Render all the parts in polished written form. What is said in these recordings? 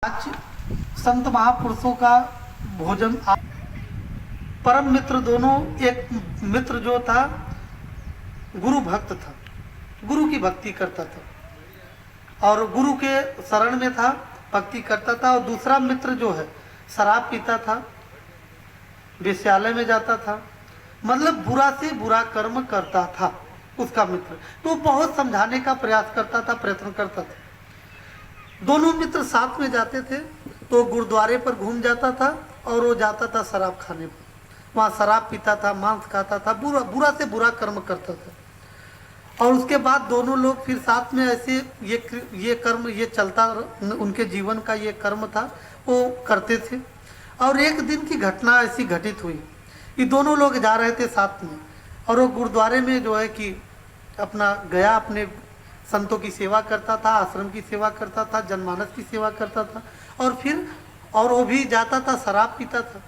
आज संत महापुरुषों का भोजन। परम मित्र दोनों, एक मित्र जो था गुरु भक्त था, गुरु की भक्ति करता था और गुरु के शरण में था, भक्ति करता था। और दूसरा मित्र जो है शराब पीता था, वेश्यालय में जाता था, मतलब बुरा से बुरा कर्म करता था उसका मित्र। तो बहुत समझाने का प्रयास करता था, प्रयत्न करता था। दोनों मित्र साथ में जाते थे तो गुरुद्वारे पर घूम जाता था और वो जाता था शराब खाने पर, वहाँ शराब पीता था, मांस खाता था, बुरा से बुरा कर्म करता था। और उसके बाद दोनों लोग फिर साथ में ऐसे ये कर्म ये चलता, उनके जीवन का ये कर्म था, वो करते थे। और एक दिन की घटना ऐसी घटित हुई कि दोनों लोग जा रहे थे साथ में और वो गुरुद्वारे में जो है कि अपना गया, अपने संतों की सेवा करता था, आश्रम की सेवा करता था, जनमानस की सेवा करता था। और वो भी जाता था, शराब पीता था।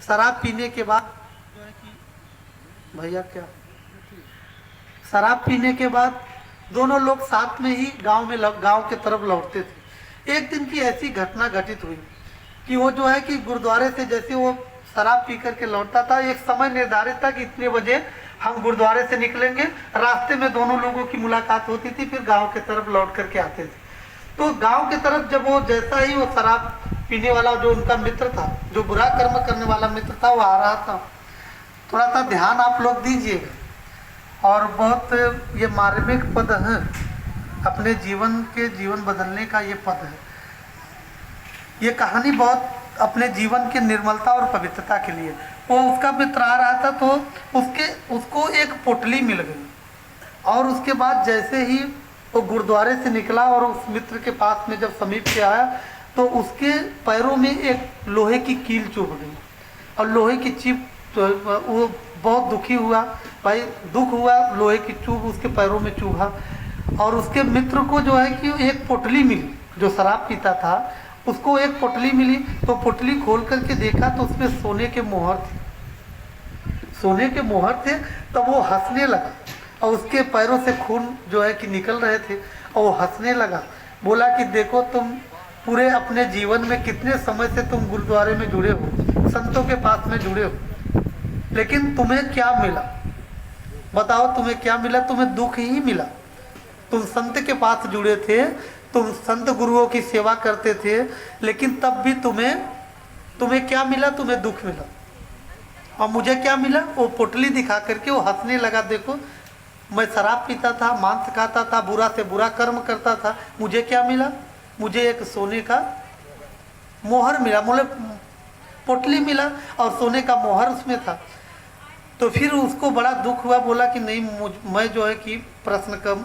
शराब पीने के बाद जो है कि भैया क्या शराब पीने के बाद दोनों लोग साथ में ही गांव के तरफ लौटते थे। एक दिन की ऐसी घटना घटित हुई कि वो जो है कि गुरुद्वारे से जैसे वो शराब पी करके लौटता था, एक समय निर्धारित था कि इतने बजे हम गुरुद्वारे से निकलेंगे। रास्ते में दोनों लोगों की मुलाकात होती थी, फिर गांव के तरफ लौट करके आते थे। तो गांव के तरफ जब वो जैसा ही वो शराब पीने वाला जो उनका मित्र था, जो बुरा कर्म करने वाला मित्र था, वो आ रहा था, थोड़ा सा ध्यान आप लोग दीजिएगा। और बहुत ये मार्मिक पद है, अपने जीवन बदलने का ये पद है। ये कहानी बहुत अपने जीवन की निर्मलता और पवित्रता के लिए। वो उसका मित्र आ रहा था तो उसको एक पोटली मिल गई। और उसके बाद जैसे ही वो गुरुद्वारे से निकला और उस मित्र के पास में जब समीप से आया तो उसके पैरों में एक लोहे की कील चुभ गई। और लोहे की चिप तो वो बहुत दुखी हुआ, भाई दुख हुआ, लोहे की चुभ उसके पैरों में चुभा। और उसके मित्र को जो है कि एक पोटली मिली, जो शराब पीता था उसको एक पोटली मिली। तो पोटली खोल करके देखा तो उसमें सोने के मोहर थे, सोने के मोहर थे। तब वो हंसने लगा और उसके पैरों से खून जो है कि निकल रहे थे और वो हंसने लगा। बोला कि देखो तुम पूरे अपने जीवन में कितने समय से तुम गुरुद्वारे में जुड़े हो, संतों के पास में जुड़े हो, लेकिन तुम्हें क्या मिला? बताओ तुम्हें क्या मिला? तुम्हें दुख ही मिला। तुम संत के पास जुड़े थे, तुम संत गुरुओं की सेवा करते थे, लेकिन तब भी तुम्हें क्या मिला? तुम्हें दुख मिला। और मुझे क्या मिला? वो पोटली दिखा करके वो हंसने लगा। देखो मैं शराब पीता था, मांस खाता था, बुरा से बुरा कर्म करता था, मुझे क्या मिला? मुझे एक सोने का मोहर मिला, मुझे पोटली मिला और सोने का मोहर उसमें था। तो फिर उसको बड़ा दुख हुआ। बोला कि नहीं, मैं जो है कि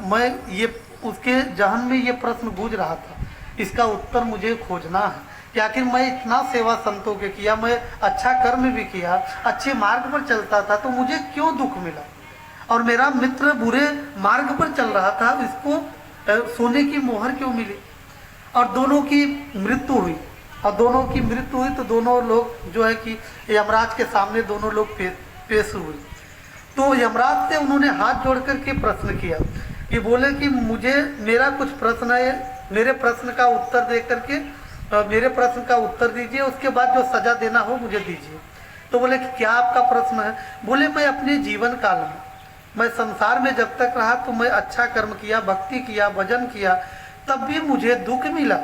मैं ये उसके जहन में ये प्रश्न गूंज रहा था, इसका उत्तर मुझे खोजना है कि आखिर मैं इतना सेवा संतों के किया, मैं अच्छा कर्म भी किया, अच्छे मार्ग पर चलता था, तो मुझे क्यों दुख मिला? और मेरा मित्र बुरे मार्ग पर चल रहा था, इसको सोने की मोहर क्यों मिली? और दोनों की मृत्यु हुई। और दोनों की मृत्यु हुई तो दोनों लोग जो है कि यमराज के सामने दोनों लोग पेश हुए। तो यमराज से उन्होंने हाथ जोड़ करके प्रश्न किया कि बोले कि मेरा कुछ प्रश्न है, मेरे प्रश्न का उत्तर दे करके मेरे प्रश्न का उत्तर दीजिए, उसके बाद जो सजा देना हो मुझे दीजिए। तो बोले कि क्या आपका प्रश्न है? बोले मैं अपने जीवन काल में, मैं संसार में जब तक रहा तो मैं अच्छा कर्म किया, भक्ति किया, भजन किया, तब भी मुझे दुख मिला।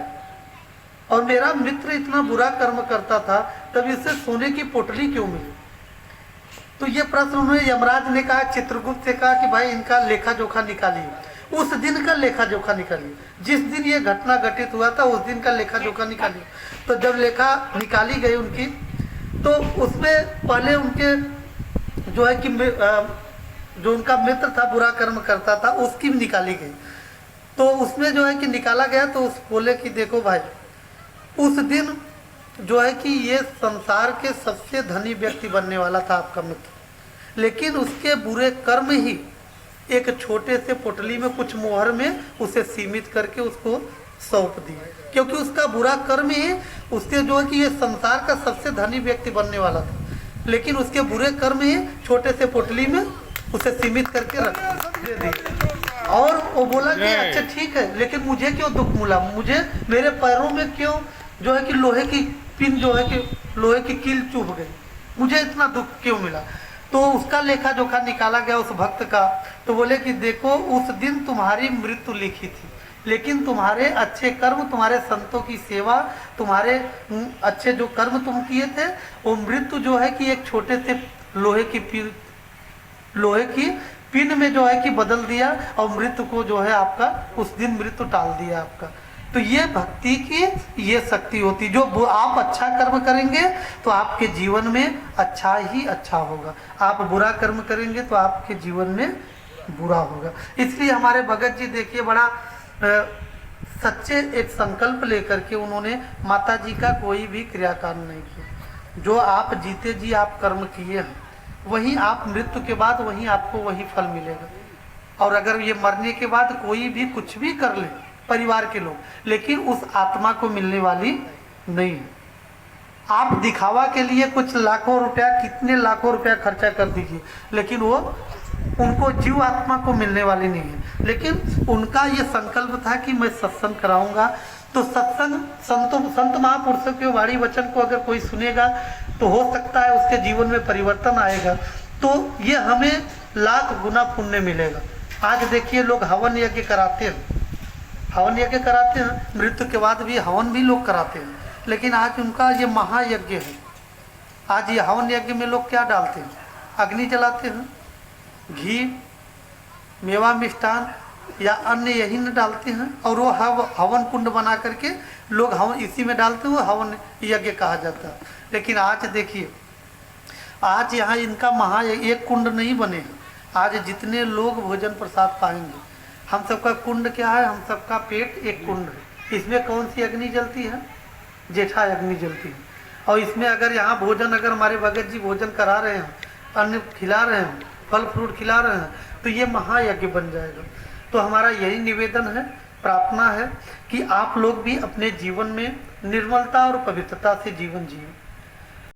और मेरा मित्र इतना बुरा कर्म करता था, तब इसे सोने की पोटली क्यों मिली? तो ये प्रश्न उन्होंने यमराज ने कहा, चित्रगुप्त से कहा कि भाई इनका लेखा जोखा निकालिए। उस दिन का लेखा जोखा निकालिए, जिस दिन ये घटना घटित हुआ था उस दिन का लेखा जोखा निकालिए। तो जब लेखा निकाली गई उनकी, तो उसमें पहले उनके जो है कि जो उनका मित्र था बुरा कर्म करता था उसकी भी निकाली गई। तो उसमें जो है कि निकाला गया तो बोले कि देखो भाई, उस दिन जो है कि ये संसार के सबसे धनी व्यक्ति बनने वाला था आपका मित्र, लेकिन उसके बुरे कर्म ही एक छोटे से पोटली में कुछ मोहर में उसे सीमित करके उसको सौंप दिए, क्योंकि उसका बुरा कर्म ही उसके जो है कि ये संसार का सबसे धनी व्यक्ति बनने वाला था, लेकिन उसके बुरे कर्म ही छोटे से पोटली में उसे सीमित करके रख दे दिए। और वो बोला कि अच्छा ठीक है, लेकिन मुझे क्यों दुख मिला? मेरे पैरों में क्यों जो है कि लोहे की पिन जो है कि लोहे की कील चुभ गई, मुझे इतना दुख क्यों मिला। तो उसका लेखा जोखा निकाला गया उस भक्त का, तो बोले कि देखो उस दिन तुम्हारी मृत्यु लिखी थी, लेकिन तुम्हारे अच्छे कर्म, तुम्हारे संतों की सेवा, तुम्हारे अच्छे जो कर्म तुम किए थे, वो मृत्यु जो है कि एक छोटे से लोहे की पिन में जो है कि बदल दिया, और मृत्यु को जो है आपका उस दिन मृत्यु टाल दिया आपका। तो ये भक्ति की ये शक्ति होती, जो आप अच्छा कर्म करेंगे तो आपके जीवन में अच्छा ही अच्छा होगा, आप बुरा कर्म करेंगे तो आपके जीवन में बुरा होगा। इसलिए हमारे भगत जी देखिए बड़ा सच्चे एक संकल्प लेकर के उन्होंने माता जी का कोई भी क्रियाकांड नहीं किया। जो आप जीते जी आप कर्म किए हैं वही आप मृत्यु के बाद वही आपको वही फल मिलेगा। और अगर ये मरने के बाद कोई भी कुछ भी कर ले परिवार के लोग, लेकिन उस आत्मा को मिलने वाली नहीं है। आप दिखावा के लिए कुछ लाखों रुपया, कितने लाखों रुपया खर्चा कर दीजिए, लेकिन वो उनको जीव आत्मा को मिलने वाली नहीं है। लेकिन उनका ये संकल्प था कि मैं सत्संग कराऊंगा। तो सत्संग संत महापुरुषों के वाणी वचन को अगर कोई सुनेगा तो हो सकता है उसके जीवन में परिवर्तन आएगा, तो ये हमें लाख गुना पुण्य मिलेगा। आज देखिए लोग हवन यज्ञ कराते हैं, हवन यज्ञ कराते हैं, मृत्यु के बाद भी हवन भी लोग कराते हैं, लेकिन आज उनका ये महायज्ञ है। आज ये हवन यज्ञ में लोग क्या डालते हैं? अग्नि जलाते हैं, घी, मेवा, मिष्ठान या अन्य यही न डालते हैं, और वो हवन कुंड बना करके लोग हवन इसी में डालते हैं, वो हवन यज्ञ कहा जाता है। लेकिन आज देखिए, आज यहाँ इनका एक कुंड नहीं बने हैं। आज जितने लोग भोजन प्रसाद पाएंगे, हम सबका कुंड क्या है? हम सबका पेट एक कुंड है। इसमें कौन सी अग्नि जलती है? जेठा अग्नि जलती है। और इसमें अगर यहाँ भोजन, अगर हमारे भगत जी भोजन करा रहे हैं, अन्न खिला रहे हैं, फल फ्रूट खिला रहे हैं, तो ये महायज्ञ बन जाएगा। तो हमारा यही निवेदन है, प्रार्थना है कि आप लोग भी अपने जीवन में निर्मलता और पवित्रता से जीवन जिए।